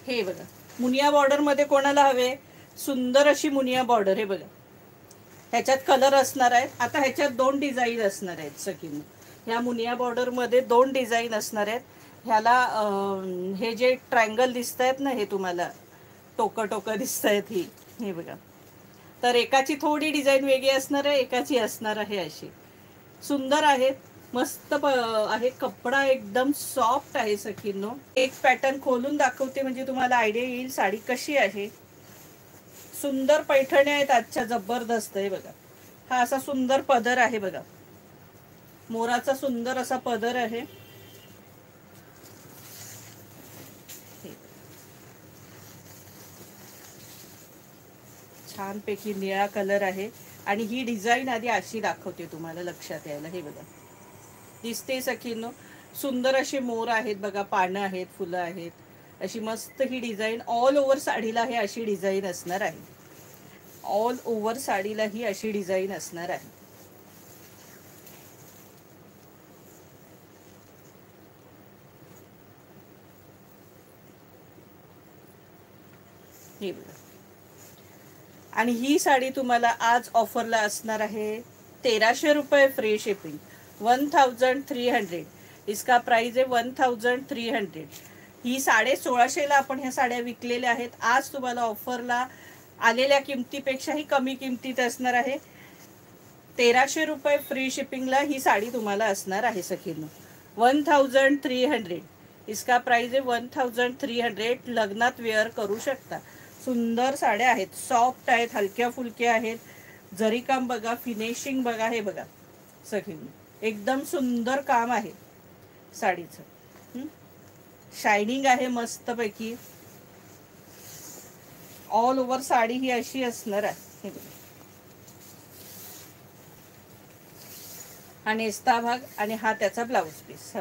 हे बघा, मुनिया बॉर्डर मध्ये कोणाला हवे, सुंदर अशी मुनिया बॉर्डर. हे बघा, ह्याच्यात कलर असणार आहेत. आता ह्याच्यात 2 डिझाईन असणार आहेत सखींनो. ह्या मुनिया बॉर्डर मध्ये 2 डिझाईन असणार आहेत. ह्याला हे जे ट्रायंगल दिसत आहेत ना, हे तुम्हाला टोकं टोकं दिसत आहेत ही, हे बघा. तर एकाची थोडी डिझाईन वेगळी असणार आहे, एकाची असणार आहे अशी. सुंदर आहेत, मस्त आहे. कपडा एकदम सॉफ्ट आहे सखींनो. एक पॅटर्न खोलून दाखवते म्हणजे तुम्हाला आयडिया येईल साडी कशी आहे. सुंदर पैठणी आहेत आजच्या, जबरदस्त आहे बघा. हा असा सुंदर पदर आहे बघा, मोराचा सुंदर असा पदर आहे. छानपैकी निळा कलर आहे. आणि ही डिझाईन आधी अशी दाखवते तुम्हाला लक्षात यायला. हे बघा, दिसते सखींनो, सुंदर असे मोर आहेत बघा, पानं आहेत, फुलं आहेत. अशी मस्त ही डिझाईन ऑल ओव्हर साडीला हे अशी डिझाईन असणार आहे. ऑल ओव्हर साडीला ही अशी डिझाईन असणार आहे. हे बघा, आणि ही साडी तुम्हाला आज ऑफरला असणार आहे 1300 रुपये फ्री शिपिंग, 1300. इसका प्राइस आहे 1300. ही 1650ला आपण ह्या साड्या विकलेल्या आहेत. आज तुम्हाला ऑफरला आलेल्या किमतीपेक्षाही कमी किमतीत असणार आहे. 1300 रुपये फ्री शिपिंगला ही साडी तुम्हाला असणार आहे सखींनो. 1300. इसका प्राइस आहे 1300. लग्नात वेअर करू शकता. सुंदर साड्या आहेत, सॉफ्ट आहेत, हलक्या फुलक्या आहेत. जरी काम बघा, फिनिशिंग बघा. हे बघा सखींनो, एकदम सुंदर काम आहे साडीचं. शायनिंग आहे मस्तपैकी. ऑल ओव्हर साडी ही अशी असणार आहे. हे बघा, हा नेस्ता भाग आणि हा त्याचा ब्लाऊज पीस.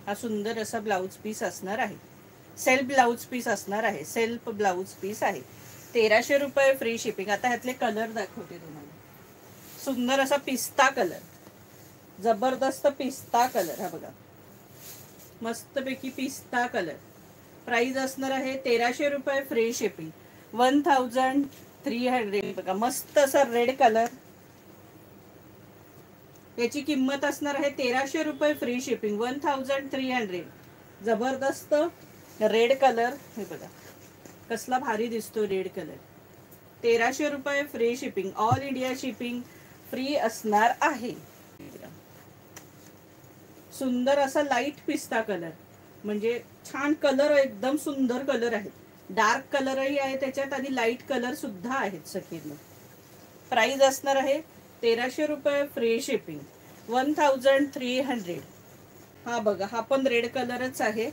हा सुंदर असा ब्लाऊज पीस असणार आहे. सेल्फ ब्लाऊज पीस असणार आहे. सेल्फ ब्लाऊज पीस आहे. 1300 रुपये फ्री शिपिंग. आता ह्यातले कलर दाखवते तुम्हाला. सुंदर असा पिस्ता कलर, जबरदस्त पिस्ता कलर. हा बघा, मस्तपैकी पिस्ता कलर. प्राइस असणार आहे 1300 रुपये फ्री शिपिंग, 1300. बघा, मस्त असा रेड कलर. याची किंमत असणार आहे 1300 रुपये फ्री शिपिंग, 1300. जबरदस्त रेड कलर. हे बघा कसला भारी दिसतो रेड कलर. 1300 रुपये free shipping. All India shipping free असणार आहे. सुंदर असा लाईट पिस्ता कलर, म्हणजे छान कलर, एकदम सुंदर कलर आहे. डार्क कलरही आहे त्याच्यात आणि लाईट कलर सुद्धा आहेत सखींनो. प्राइस असणार आहे 1300 रुपये फ्री शिपिंग, 1300. हा बघा, हा पण रेड कलरच आहे.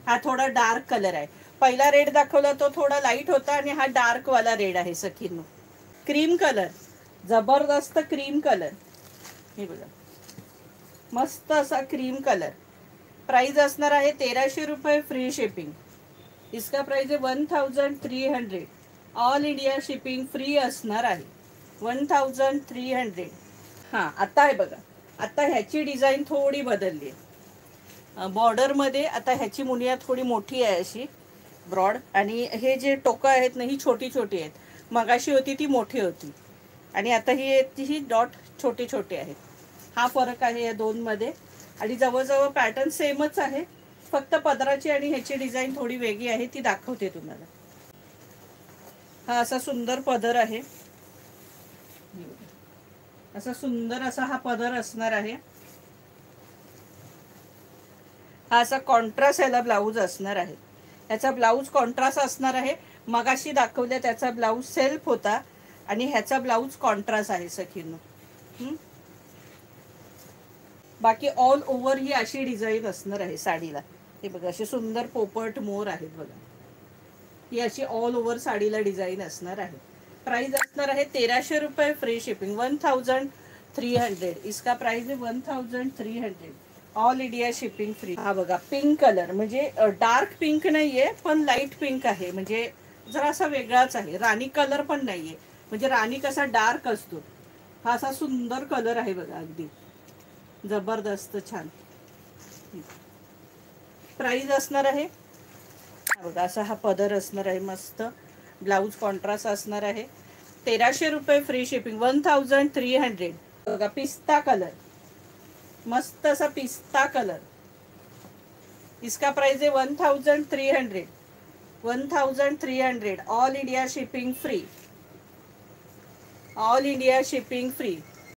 हा थोडा डार्क कलर आहे. पहिला रेड दाखवला तो थोडा लाईट होता आणि हा डार्क वाला रेड आहे सखींनो. क्रीम कलर, जबरदस्त क्रीम कलर. हे बघा, मस्त असा क्रीम कलर. प्राइस असणार आहे 1300 रुपये फ्री शिपिंग. इसका प्राइस आहे 1300. ऑल इंडिया शिपिंग फ्री असणार आहे, 1300. हां, आता आहे बघा, आता ह्याची डिझाईन थोडी बदलली आहे. बॉर्डरमध्ये आता ह्याची मुनिया थोडी मोठी आहे अशी ब्रॉड, आणि हे जे टोकं आहेत ना ही छोटी छोटी आहेत. मगाशी होती ती मोठी होती आणि आता ही डॉट छोटे छोटे आहेत. हा फरक आहे या दोनमध्ये. आणि जवळजवळ पॅटर्न सेमच आहे, फक्त पदराची आणि ह्याची डिझाईन थोडी वेगळी आहे, ती दाखवते तुम्हाला. हा असा सुंदर पदर आहे. असा सुंदर असा हा पदर असणार आहे. हा असा कॉन्ट्रास्ट याला ब्लाऊज असणार आहे. याचा ब्लाऊज कॉन्ट्रास्ट असणार आहे. मगाशी दाखवल्या त्याचा ब्लाऊज सेल्फ होता आणि ह्याचा ब्लाऊज कॉन्ट्रास्ट आहे सखींनो. बाकी ऑल ओव्हर ही अशी डिझाईन असणार आहे साडीला. हे बघा, असे सुंदर पोपट मोर आहेत बघा. ही अशी ऑल ओव्हर साडीला डिझाईन असणार आहे. प्राइस असणार आहे 1300 रुपये फ्री शिपिंग, 1300. इसका प्राइस आहे 1300. All India shipping free. हा बघा, पिंक कलर, म्हणजे डार्क पिंक नाहीये पण लाईट पिंक आहे, म्हणजे जरा असा वेगळाच आहे. राणी कलर पण नाहीये, म्हणजे राणी कसा डार्क असतो, हा असा सुंदर कलर आहे बघा, अगदी जबरदस्त छान. प्राइस असणार आहे बघा असा हा पदर असणार आहे, मस्त ब्लाऊज कॉन्ट्रास्ट असणार आहे. 1300 रुपये फ्री शिपिंग. 1300. बघा पिस्ता कलर, मस्त असा पिस्ता कलर. इसका प्राइस है 1300. 1300. All India shipping free. All India shipping free.